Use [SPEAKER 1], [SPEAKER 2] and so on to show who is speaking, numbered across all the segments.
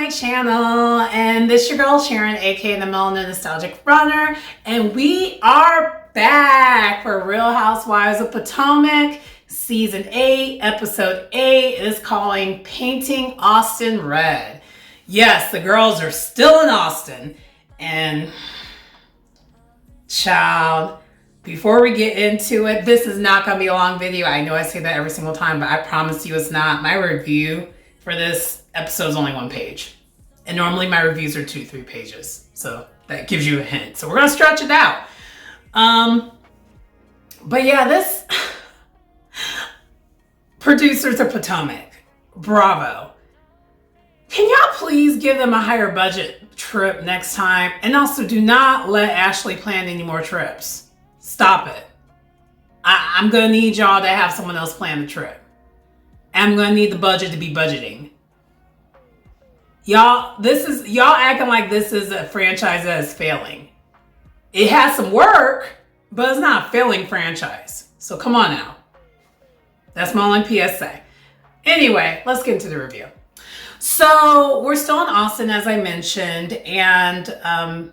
[SPEAKER 1] my channel, and this your girl Sharon, aka the Melanin Nostalgic Runner, and we are back for Real Housewives of Potomac Season 8, Episode 8 is calling Painting Austin Red. Yes, the girls are still in Austin, and child, before we get into it, this is not going to be a long video. I know I say that every single time, but I promise you it's not. My review for this episode is only 1 page. And normally my reviews are 2-3 pages. So that gives you a hint. So we're going to stretch it out. But yeah, this producers of Potomac, bravo. Can y'all please give them a higher budget trip next time? And also do not let Ashley plan any more trips. Stop it. I'm going to need y'all to have someone else plan the trip. I'm going to need the budget to be budgeting. Y'all acting like this is a franchise that is failing. It has some work, but it's not a failing franchise. So come on now. That's my only PSA. Anyway, let's get into the review. So we're still in Austin, as I mentioned, and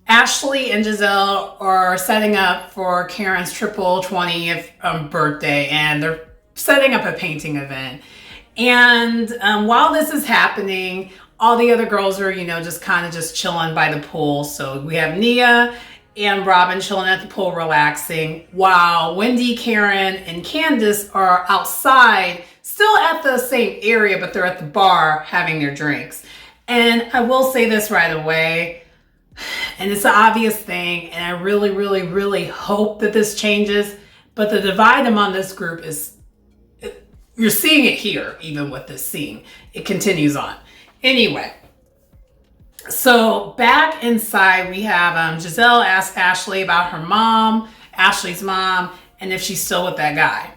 [SPEAKER 1] Ashley and Giselle are setting up for Karen's triple 20th birthday, and they're setting up a painting event. And while this is happening, all the other girls are, just chilling by the pool. So we have Nia and Robin chilling at the pool, relaxing, while Wendy, Karen, and Candace are outside, still at the same area, but they're at the bar having their drinks. And I will say this right away, and it's an obvious thing, and I really, really, really hope that this changes, but the divide among this group is, you're seeing it here, even with this scene. It continues on. Anyway, so back inside, we have Giselle asked Ashley about her mom, Ashley's mom, and if she's still with that guy.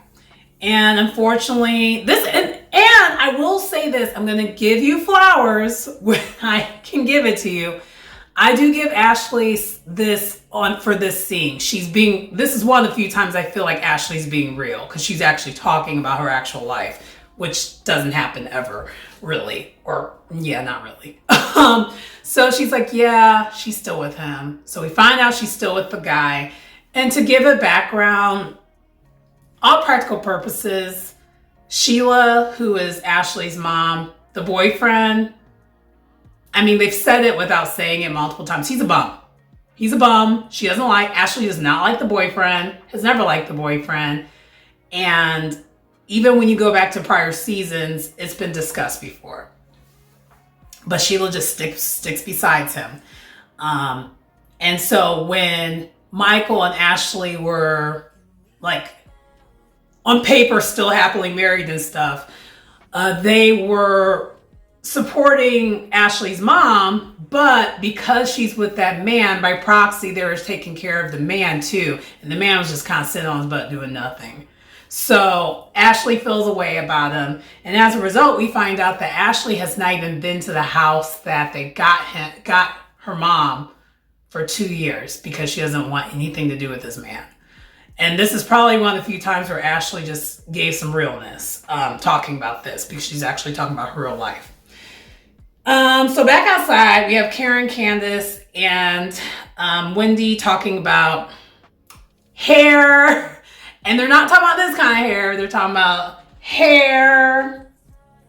[SPEAKER 1] And unfortunately, and I will say this, I'm going to give you flowers when I can give it to you. I do give Ashley this for this scene. This is one of the few times I feel like Ashley's being real, because she's actually talking about her actual life, which doesn't happen ever, really. Or, yeah, not really. So she's like, yeah, she's still with him. So we find out she's still with the guy. And to give a background, all practical purposes, Sheila, who is Ashley's mom, the boyfriend, I mean, they've said it without saying it multiple times. He's a bum. He's a bum. Ashley does not like the boyfriend, has never liked the boyfriend. And even when you go back to prior seasons, it's been discussed before. But Sheila just sticks besides him. And so when Michael and Ashley were on paper still happily married and stuff, they were supporting Ashley's mom, but because she's with that man, by proxy, they were taking care of the man too. And the man was just kind of sitting on his butt doing nothing. So Ashley feels a way about him. And as a result, we find out that Ashley has not even been to the house that they got her mom for 2 years, because she doesn't want anything to do with this man. And this is probably one of the few times where Ashley just gave some realness talking about this, because she's actually talking about her real life. So back outside, we have Karen, Candace, and Wendy talking about hair. And they're not talking about this kind of hair. They're talking about hair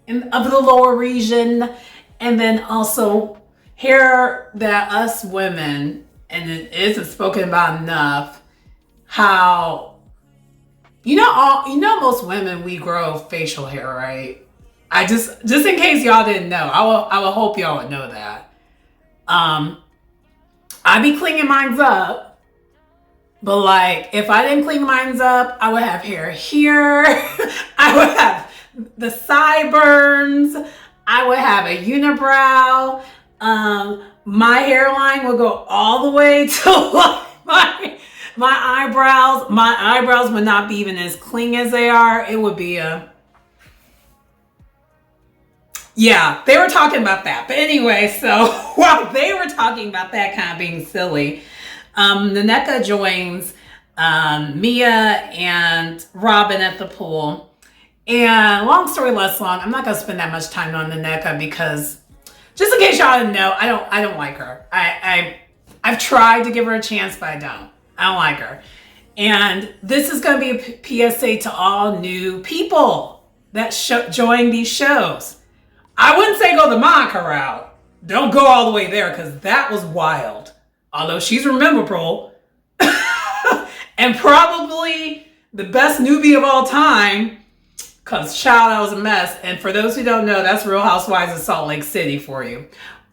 [SPEAKER 1] of the lower region. And then also hair that us women, and it isn't spoken about enough, how, most women, we grow facial hair, right? I just in case y'all didn't know, I will hope y'all would know that. I be cleaning mine up, but if I didn't clean mine up, I would have hair here. I would have the sideburns. I would have a unibrow. My hairline would go all the way to my eyebrows. My eyebrows would not be even as clean as they are. It would be yeah, they were talking about that. But anyway, so while they were talking about that kind of being silly, Naneka joins Mia and Robin at the pool. And long story less long, I'm not gonna spend that much time on Nneka because, just in case y'all didn't know, I don't like her. I've tried to give her a chance, but I don't like her. And this is gonna be a PSA to all new people that join these shows. I wouldn't say go the Monica route. Don't go all the way there because that was wild. Although she's rememberable and probably the best newbie of all time. Because, child, that was a mess. And for those who don't know, that's Real Housewives of Salt Lake City for you.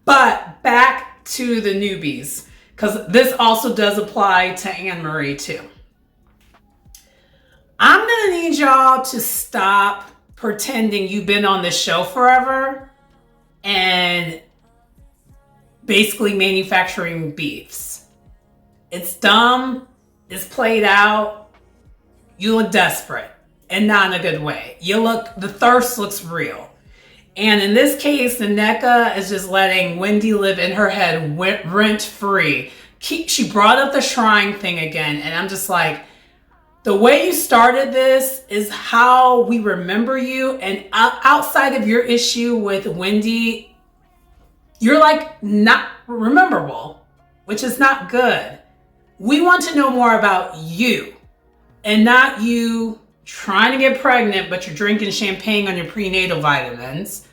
[SPEAKER 1] But back to the newbies, because this also does apply to Anne Marie, too. I'm going to need y'all to stop pretending you've been on this show forever and basically manufacturing beefs. It's dumb. It's played out. You look desperate. And not in a good way. The thirst looks real. And in this case, Nneka is just letting Wendy live in her head rent free. She brought up the shrine thing again. And I'm just like, the way you started this is how we remember you. And outside of your issue with Wendy, you're like not rememberable, which is not good. We want to know more about you and not you trying to get pregnant, but you're drinking champagne on your prenatal vitamins,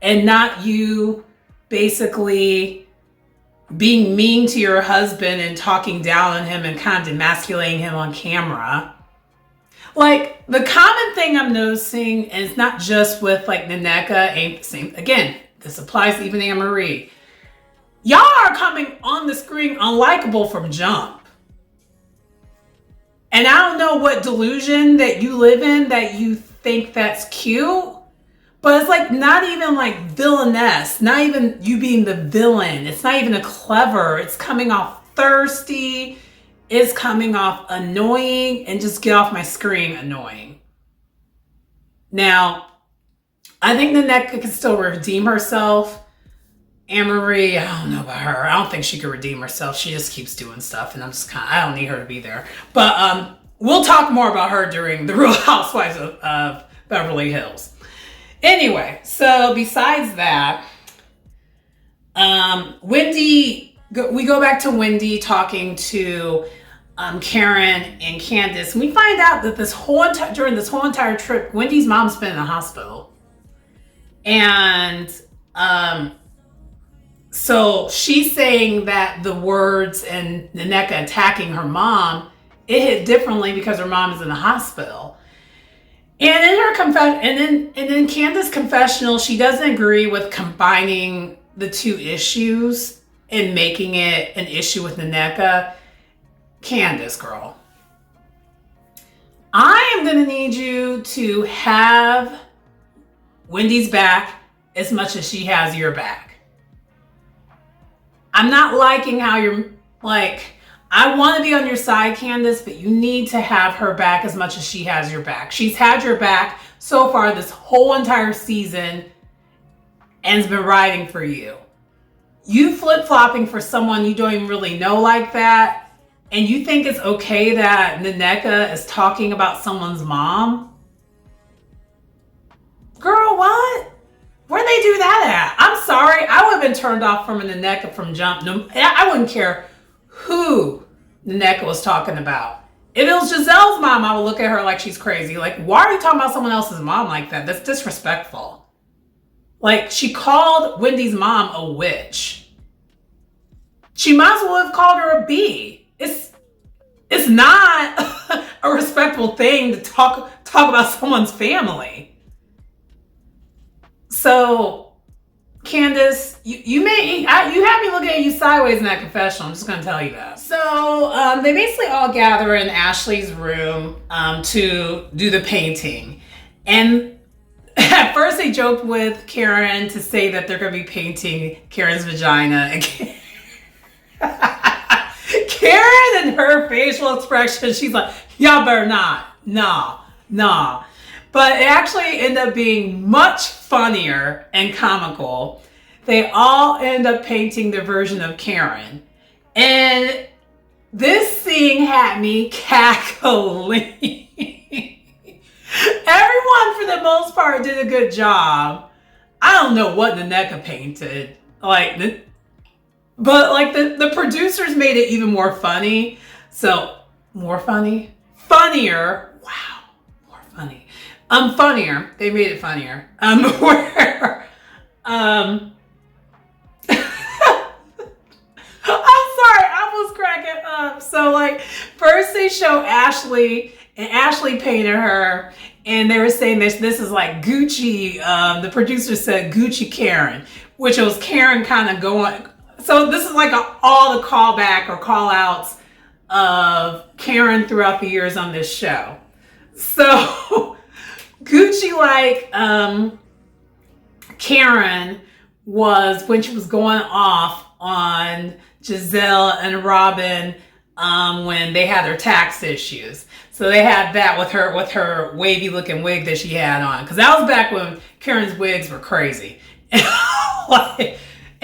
[SPEAKER 1] and not you basically being mean to your husband and talking down on him and kind of demasculating him on camera. Like, the common thing I'm noticing, and it's not just with like Nneka, same again, this applies to even Anne Marie. Y'all are coming on the screen unlikable from jump. And I don't know what delusion that you live in that you think that's cute, but it's like not even like villainess, not even you being the villain. It's not even a clever. It's coming off thirsty. It's coming off annoying, and just get off my screen annoying. Now, I think Nneka can still redeem herself. Anne Marie, I don't know about her. I don't think she could redeem herself. She just keeps doing stuff, and I don't need her to be there. But we'll talk more about her during the Real Housewives of Beverly Hills. Anyway, so besides that, we go back to Wendy talking to Karen and Candace, and we find out that during this whole entire trip, Wendy's mom's been in the hospital, and so she's saying that the words and Nneka attacking her mom, it hit differently because her mom is in the hospital. And in her and then Candace's confessional, she doesn't agree with combining the two issues and making it an issue with Nneka. Candace, girl, I am going to need you to have Wendy's back as much as she has your back. I'm not liking how you're like, I want to be on your side, Candace, but you need to have her back as much as she has your back. She's had your back so far this whole entire season and has been riding for you. You flip-flopping for someone you don't even really know like that, and you think it's okay that Nneka is talking about someone's mom? Girl, what? Where'd they do that at? I'm sorry. I would have been turned off from Nneka from jump. No, I wouldn't care who Nneka was talking about. If it was Giselle's mom, I would look at her like she's crazy. Like, why are you talking about someone else's mom like that? That's disrespectful. Like, she called Wendy's mom a witch. She might as well have called her a bee. It's not a respectful thing to talk about someone's family. So, Candace, you had me looking at you sideways in that confessional. I'm just going to tell you that. So, they basically all gather in Ashley's room to do the painting. And at first they joked with Karen to say that they're going to be painting Karen's vagina. And Karen and her facial expression, she's like, y'all better not. Nah. But it actually ended up being much funnier and comical. They all end up painting their version of Karen. And this scene had me cackling. Everyone, for the most part, did a good job. I don't know what Naneka painted. But the producers made it even more funny. So, more funny? Funnier. Wow. More funny. Funnier. They made it funnier. Where, I'm sorry, I was cracking up. So, first they show Ashley, and Ashley painted her, and they were saying this is like Gucci. The producer said Gucci Karen, which was Karen kind of going. So this is like all the callback or call outs of Karen throughout the years on this show. So Gucci Karen was when she was going off on Giselle and Robin when they had their tax issues. So they had that with her wavy looking wig that she had on. Because that was back when Karen's wigs were crazy. And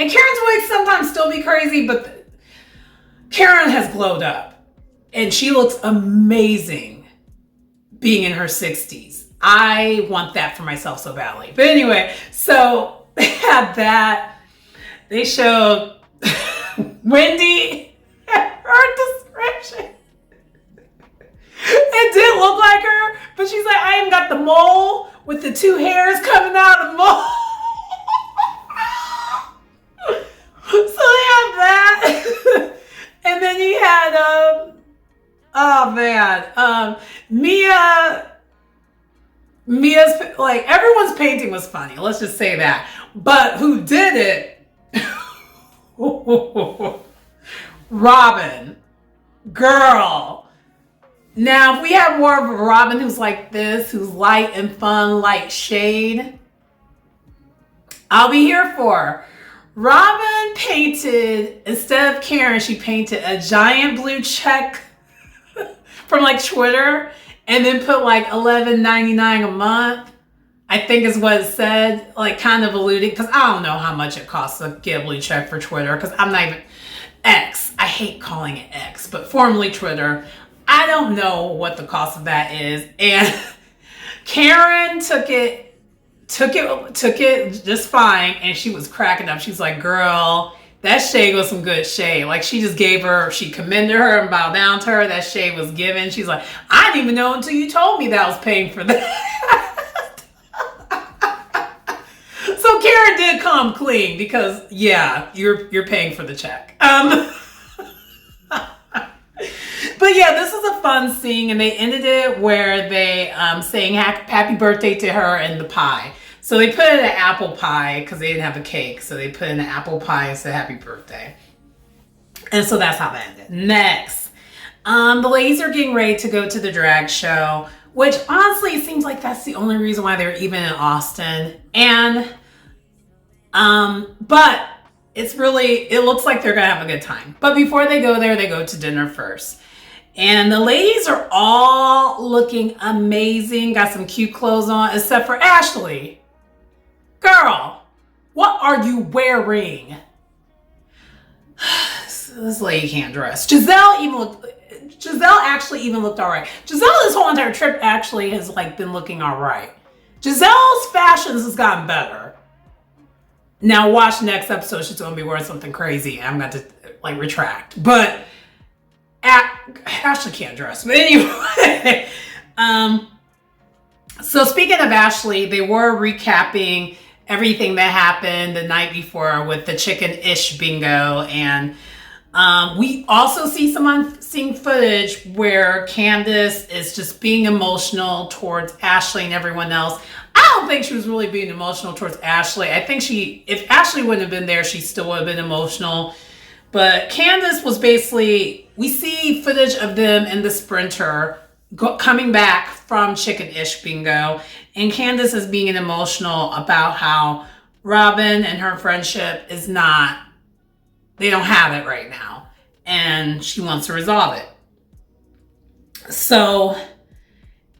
[SPEAKER 1] Karen's wigs sometimes still be crazy, but Karen has glowed up. And she looks amazing being in her 60s. I want that for myself so badly. But anyway, so they had that. They showed Wendy, her description. It did look like her, but she's like, I even got the mole with the two hairs coming out of the mole. So they had that. And then you had, Mia's, everyone's painting was funny. Let's just say that. But who did it? Robin. Girl. Now, if we have more of a Robin who's like this, who's light and fun, light shade, I'll be here for her. Robin painted, instead of Karen, she painted a giant blue check from Twitter and then put $11.99 a month, I think is what it said, kind of alluding, because I don't know how much it costs to get a blue check for Twitter, because I'm not even X. I hate calling it X, but formerly Twitter. I don't know what the cost of that is. And Karen took it just fine, and she was cracking up. She's like, girl, that shade was some good shade. She commended her and bowed down to her. That shade was given. She's like, I didn't even know until you told me that I was paying for that. So Karen did come clean because, yeah, you're paying for the check. But yeah, this is a fun scene, and they ended it where they sang happy birthday to her and the pie. So they put in an apple pie because they didn't have a cake. So they put in an apple pie and said happy birthday. And so that's how that ended. Next, the ladies are getting ready to go to the drag show, which honestly seems like that's the only reason why they're even in Austin. And, but it looks like they're going to have a good time. But before they go there, they go to dinner first. And the ladies are all looking amazing. Got some cute clothes on, except for Ashley. Girl, what are you wearing? This lady can't dress. Giselle actually even looked all right. Giselle this whole entire trip actually has been looking all right. Giselle's fashions has gotten better. Now watch next episode. She's going to be wearing something crazy. I'm going to retract. But Ashley can't dress. But anyway, so speaking of Ashley, they were recapping everything that happened the night before with the chicken-ish bingo. And we also see some unseen footage where Candace is just being emotional towards Ashley and everyone else. I don't think she was really being emotional towards Ashley. I think if Ashley wouldn't have been there, she still would have been emotional. But Candace was basically, we see footage of them in the Sprinter coming back from Chicken-ish Bingo. And Candace is being emotional about how Robin and her friendship they don't have it right now. And she wants to resolve it. So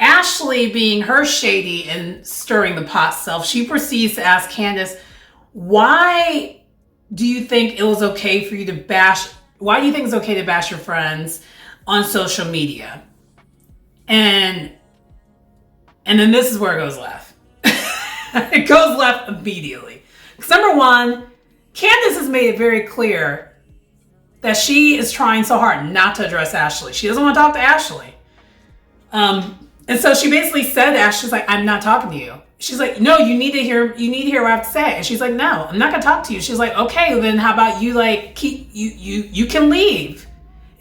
[SPEAKER 1] Ashley, being her shady and stirring the pot self, she proceeds to ask Candace, why do you think it was okay for you to bash, why do you think it's okay to bash your friends on social media? And And then this is where it goes left. It goes left immediately. Because number one, Candace has made it very clear that she is trying so hard not to address Ashley. She doesn't want to talk to Ashley. And so she basically said to Ashley, she's like, I'm not talking to you. She's like, no, you need to hear what I have to say. And she's like, no, I'm not gonna talk to you. She's like, okay, then how about you like you can leave.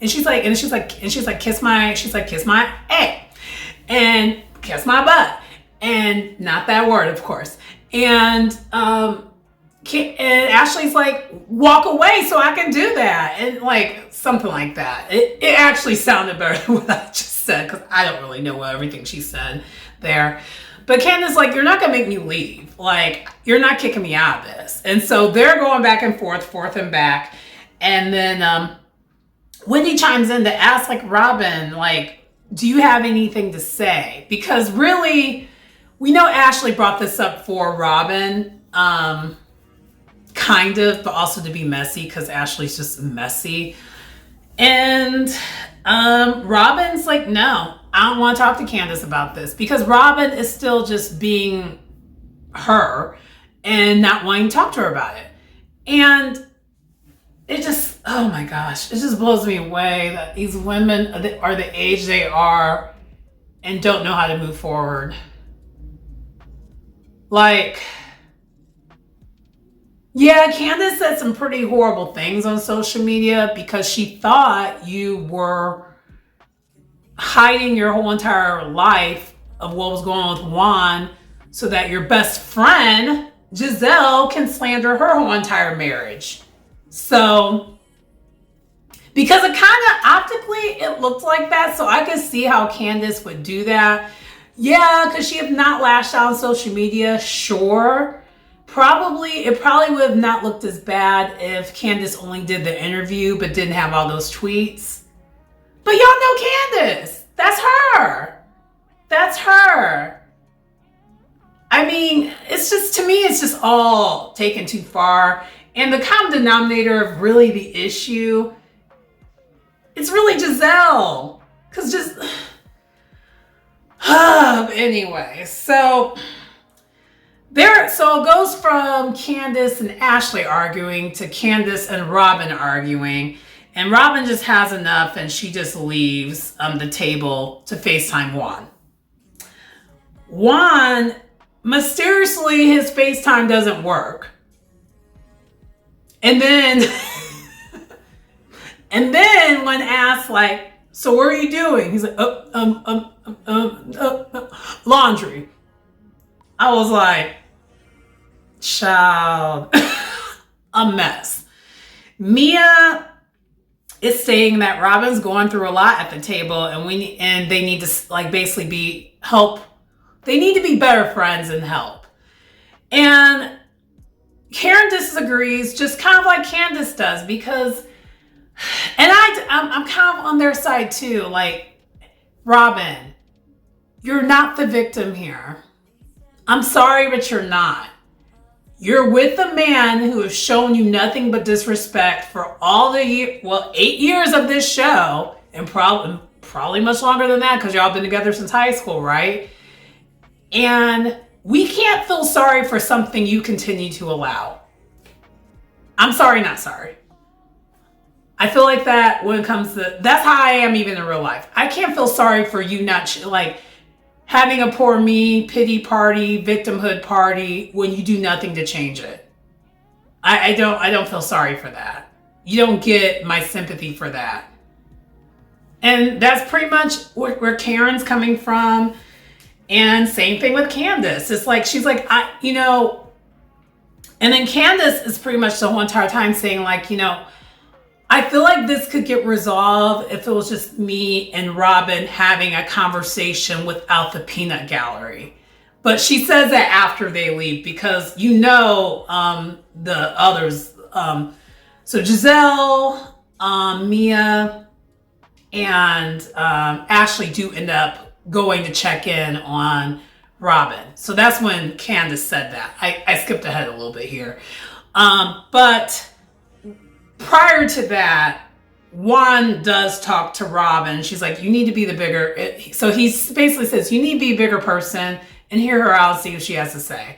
[SPEAKER 1] And she's like, kiss my A and kiss my butt. And not that word, of course. And Ashley's like, walk away so I can do that. And like something like that. It actually sounded better than what I just said, because I don't really know everything she said there. But Candace, like, you're not going to make me leave. Like, you're not kicking me out of this. And so they're going back and forth and back. And then Wendy chimes in to ask, like, Robin, like, do you have anything to say? Because really, we know Ashley brought this up for Robin, kind of, but also to be messy, because Ashley's just messy. And Robin's like, no, I don't want to talk to Candace about this, because Robin is still just being her and not wanting to talk to her about it. And it just, oh my gosh, it just blows me away that these women are the age they are and don't know how to move forward. Like, yeah, Candace said some pretty horrible things on social media because she thought you were hiding your whole entire life of what was going on with Juan so that your best friend, Giselle, can slander her whole entire marriage. So, because it kind of optically, it looked like that, so I could see how Candace would do that. Yeah, could she have not lashed out on social media? Sure. It probably would have not looked as bad if Candace only did the interview but didn't have all those tweets. But y'all know Candace. That's her. That's her. I mean, it's just, to me, it's just all taken too far. And the common denominator of really the issue, it's really Giselle. Because just, anyway, so it goes from Candace and Ashley arguing to Candace and Robin arguing. And Robin just has enough and she just leaves the table to FaceTime Juan. Juan, mysteriously, his FaceTime doesn't work. And then, when asked, like, so what are you doing? He's like, laundry. I was like, child, a mess. Mia is saying that Robin's going through a lot at the table, and they need to like basically help. They need to be better friends and help. And Karen disagrees, just kind of like Candace does, because, and I'm kind of on their side too. Like, Robin, you're not the victim here. I'm sorry, but you're not. You're with a man who has shown you nothing but disrespect for all the 8 years of this show, and probably much longer than that, because y'all been together since high school, right? And we can't feel sorry for something you continue to allow. I'm sorry, not sorry. I feel like that when it comes to, that's how I am even in real life. I can't feel sorry for you not, like, having a poor me, pity party, victimhood party when you do nothing to change it. I don't feel sorry for that. You don't get my sympathy for that. And that's pretty much where Karen's coming from. And same thing with Candace. It's like, she's like, and then Candace is pretty much the whole entire time saying, like, I feel like this could get resolved if it was just me and Robin having a conversation without the peanut gallery. But she says that after they leave, because the others, so Giselle, Mia, and Ashley do end up going to check in on Robin. So that's when Candace said that. I skipped ahead a little bit here. But prior to that, Juan does talk to Robin. She's like, you need to be the bigger. So he basically says, you need to be a bigger person and hear her out and see what she has to say.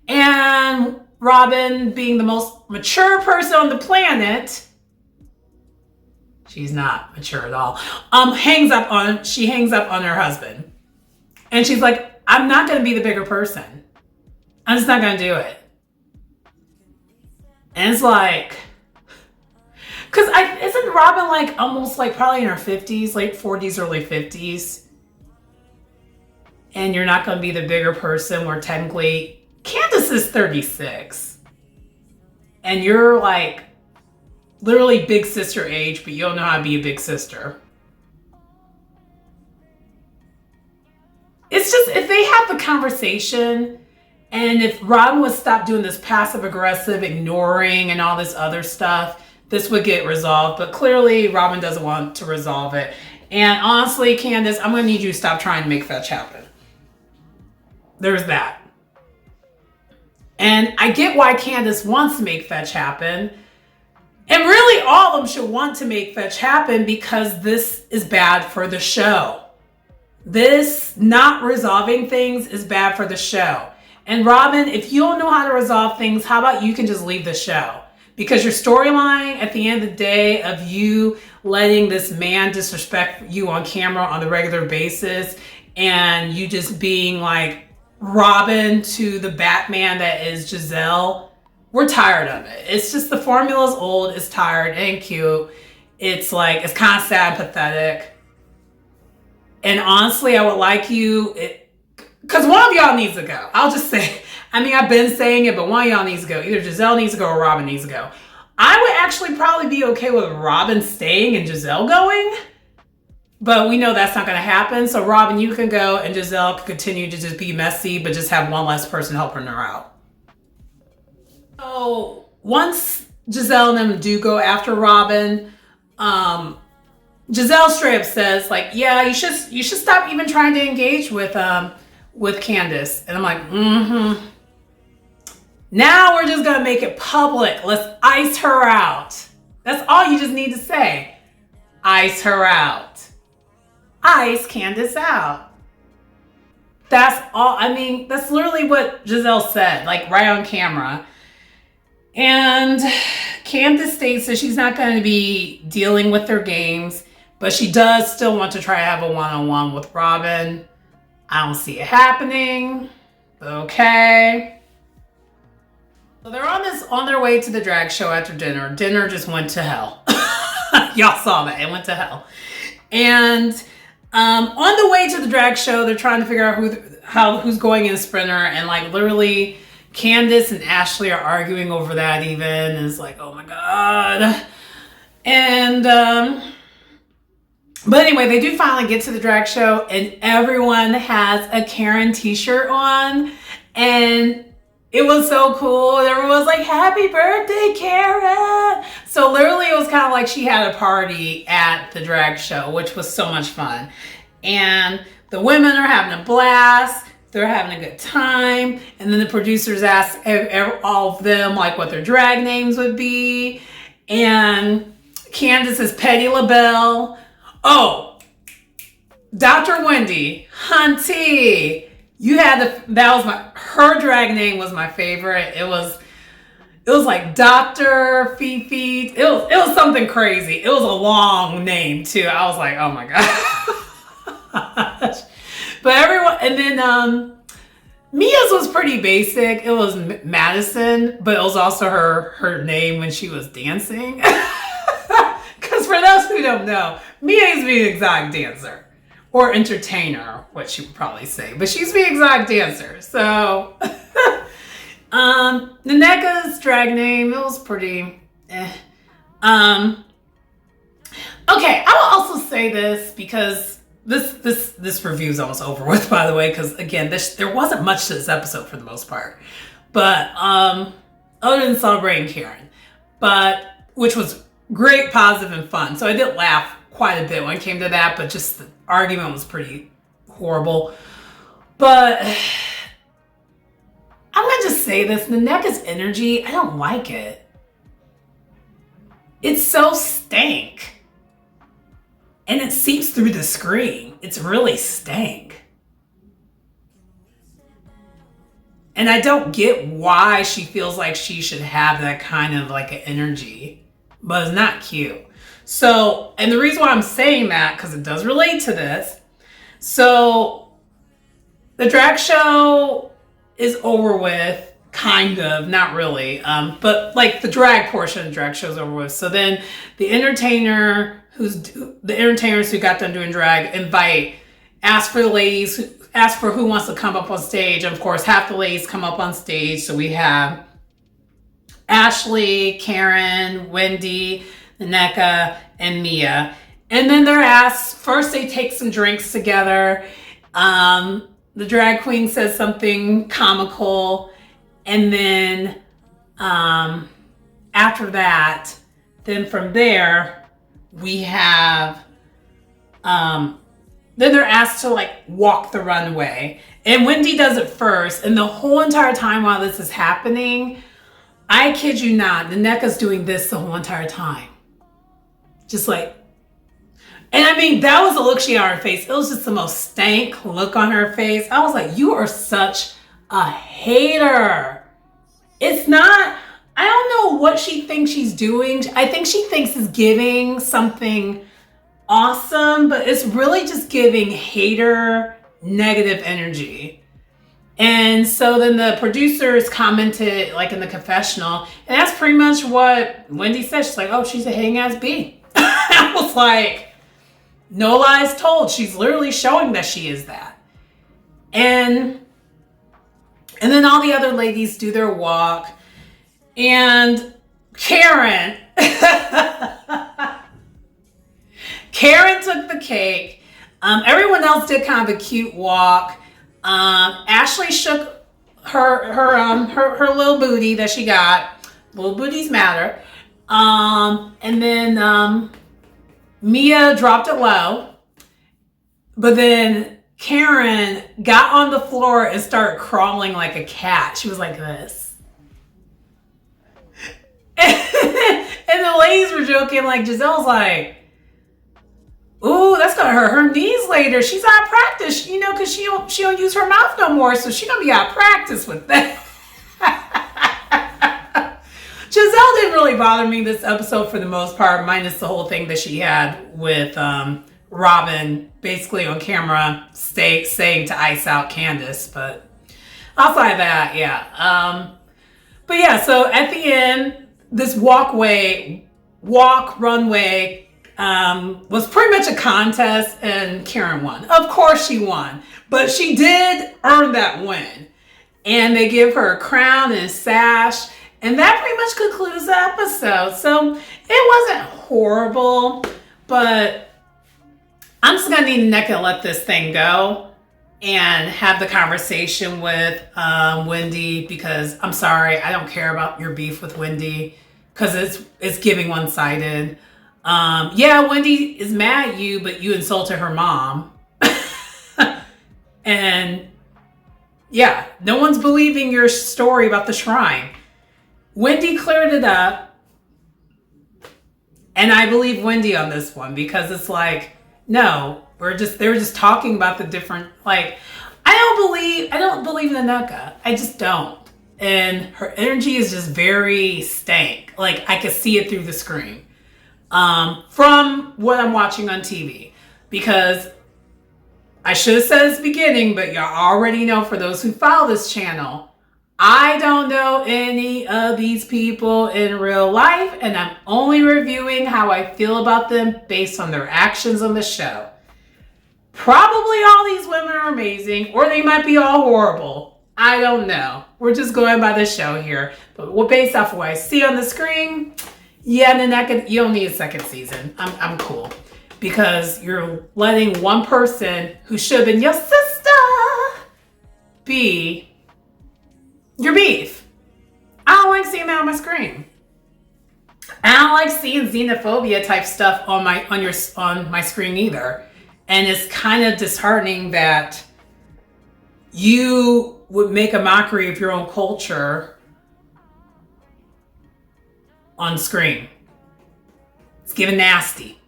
[SPEAKER 1] And Robin, being the most mature person on the planet, she's not mature at all, she hangs up on her husband. And she's like, I'm not going to be the bigger person. I'm just not going to do it. And it's like, because isn't Robin like almost like probably in her 50s, late 40s, early 50s? And you're not going to be the bigger person where technically Candace is 36. And you're like literally big sister age, but you don't know how to be a big sister. It's just, if they have the conversation, and if Robin would stop doing this passive aggressive ignoring and all this other stuff, this would get resolved. But clearly Robin doesn't want to resolve it. And honestly, Candace, I'm going to need you to stop trying to make fetch happen. There's that. And I get why Candace wants to make fetch happen. And really all of them should want to make fetch happen because this is bad for the show. This not resolving things is bad for the show. And Robin, if you don't know how to resolve things, how about you can just leave the show? Because your storyline at the end of the day of you letting this man disrespect you on camera on a regular basis and you just being like Robin to the Batman that is Giselle, we're tired of it. It's just the formula's old, it's tired, it ain't cute. It's like, it's kind of sad and pathetic. And honestly, I would like you, because one of y'all needs to go. I'll just say, I mean, I've been saying it, but one of y'all needs to go. Either Giselle needs to go or Robin needs to go. I would actually probably be okay with Robin staying and Giselle going. But we know that's not going to happen. So Robin, you can go and Giselle can continue to just be messy, but just have one less person helping her out. So once Giselle and them do go after Robin, Giselle straight up says like, yeah, you should stop even trying to engage with Candace. And I'm like, Now we're just going to make it public. Let's ice her out. That's all you just need to say. Ice her out. Ice Candace out. That's all. I mean, that's literally what Giselle said, like right on camera. And Candace states that she's not going to be dealing with their games, but she does still want to try to have a one-on-one with Robin. I don't see it happening. Okay. So they're on their way to the drag show after dinner. Dinner just went to hell. Y'all saw that. It went to hell. And on the way to the drag show, they're trying to figure out who's going in Sprinter. And like literally Candace and Ashley are arguing over that even. And it's like, oh my God. And but anyway, they do finally get to the drag show and everyone has a Karen t-shirt on. And it was so cool. Everyone was like, happy birthday, Karen. So literally it was kind of like she had a party at the drag show, which was so much fun. And the women are having a blast. They're having a good time. And then the producers asked all of them like what their drag names would be. And Candace is Petty LaBelle. Oh, Dr. Wendy, Hunty. Her drag name was my favorite. It was like Dr. Fifi. It was something crazy. It was a long name too. I was like, oh my gosh. But everyone, and then Mia's was pretty basic. It was Madison, but it was also her name when she was dancing. Because for those who don't know, Mia used to be an exotic dancer. Or entertainer, what she would probably say. But she's the exotic dancer. So, Naneka's drag name, it was pretty, Okay, I will also say this because this review is almost over with, by the way, because again, there wasn't much to this episode for the most part. But, other than celebrating Karen, which was great, positive, and fun. So I did laugh quite a bit when it came to that, but just the argument was pretty horrible. But I'm gonna just say this, Naneka's energy, I don't like it. It's so stank. through the screen. It's really stank. And I don't get why she feels like she should have that kind of like an energy, but it's not cute. So, and the reason why I'm saying that, because it does relate to this. So the drag show is over with, kind of, not really, but like the drag portion of the drag show is over with. So then the entertainers who got done doing drag ask for the ladies, ask for who wants to come up on stage. And of course, half the ladies come up on stage. So we have Ashley, Karen, Wendy, Nneka, and Mia. And then they're asked, first they take some drinks together. The drag queen says something comical. And then after that, then from there, we have, then they're asked to like walk the runway. And Wendy does it first. And the whole entire time while this is happening, I kid you not, Nneka's doing this the whole entire time. Just like, and I mean, that was the look she had on her face. It was just the most stank look on her face. I was like, you are such a hater. It's not, I don't know what she thinks she's doing. I think she thinks it's giving something awesome, but it's really just giving hater negative energy. And so then the producers commented like in the confessional, and that's pretty much what Wendy said. She's like, oh, she's a hating ass B. I was like, no lies told. She's literally showing that she is that. And then all the other ladies do their walk. And Karen, Karen took the cake. Everyone else did kind of a cute walk. Ashley shook her little booty that she got. Little booties matter. And then Mia dropped it low. But then Karen got on the floor and started crawling like a cat. She was like this. And the ladies were joking, like Giselle's like, ooh, that's gonna hurt her knees later. She's out of practice, you know, because she don't use her mouth no more, so she's gonna be out of practice with that. Giselle didn't really bother me this episode for the most part, minus the whole thing that she had with Robin basically on camera saying to ice out Candace, but outside of that, yeah. But yeah, so at the end, this runway was pretty much a contest, and Karen won. Of course she won, but she did earn that win. And they give her a crown and a sash, and that pretty much concludes the episode. So it wasn't horrible, but I'm just gonna need Nneka to let this thing go and have the conversation with Wendy, because I'm sorry, I don't care about your beef with Wendy, because it's giving one-sided. Yeah, Wendy is mad at you, but you insulted her mom. And yeah, no one's believing your story about the shrine. Wendy cleared it up. And I believe Wendy on this one, because it's like, no, they were just talking about the different, like, I don't believe in Nneka. I just don't. And her energy is just very stank. Like, I could see it through the screen. From what I'm watching on TV, because I should have said this beginning, but y'all already know, for those who follow this channel, I don't know any of these people in real life, and I'm only reviewing how I feel about them based on their actions on the show. Probably all these women are amazing, or they might be all horrible. I don't know. We're just going by the show here, but based off of what I see on the screen, yeah, Nneka, you don't need a second season. I'm cool. Because you're letting one person who should have been your sister be your beef. I don't like seeing that on my screen. I don't like seeing xenophobia type stuff on my screen either. And it's kind of disheartening that you would make a mockery of your own culture on screen. It's giving nasty.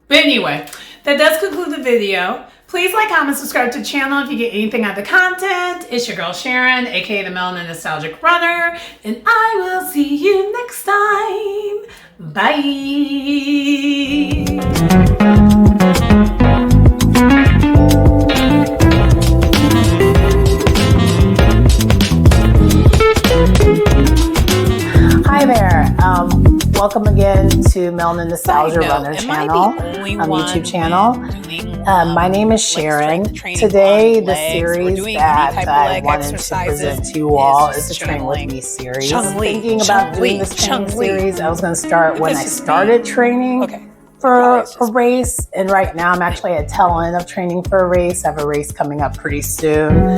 [SPEAKER 1] But anyway, that does conclude the video. Please like, comment, subscribe to the channel if you get anything out of the content. It's your girl Sharon, aka the Melanin Nostalgic Runner, and I will see you next time. Bye. Hi there. Welcome again to Melanin Nostalgia Runner channel, YouTube channel. My name is Sharon. Today, the series that I wanted to present to you all is the Train With Me series. Thinking about doing this training series, I was going to start when I started training for a race, and right now I'm actually at tail end of training for a race. I have a race coming up pretty soon,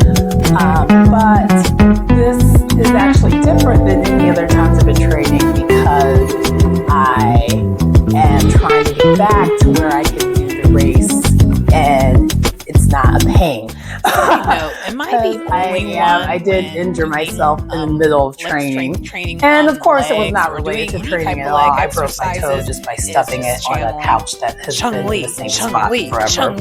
[SPEAKER 1] but this is actually different than any other times I've been training because I am trying to get back to where I can do the race and it's not a pain. I did injure myself in the middle of training. And of course, it was not related to training at all. I broke my toe just by stuffing it on a pouch that has been in the same spot forever.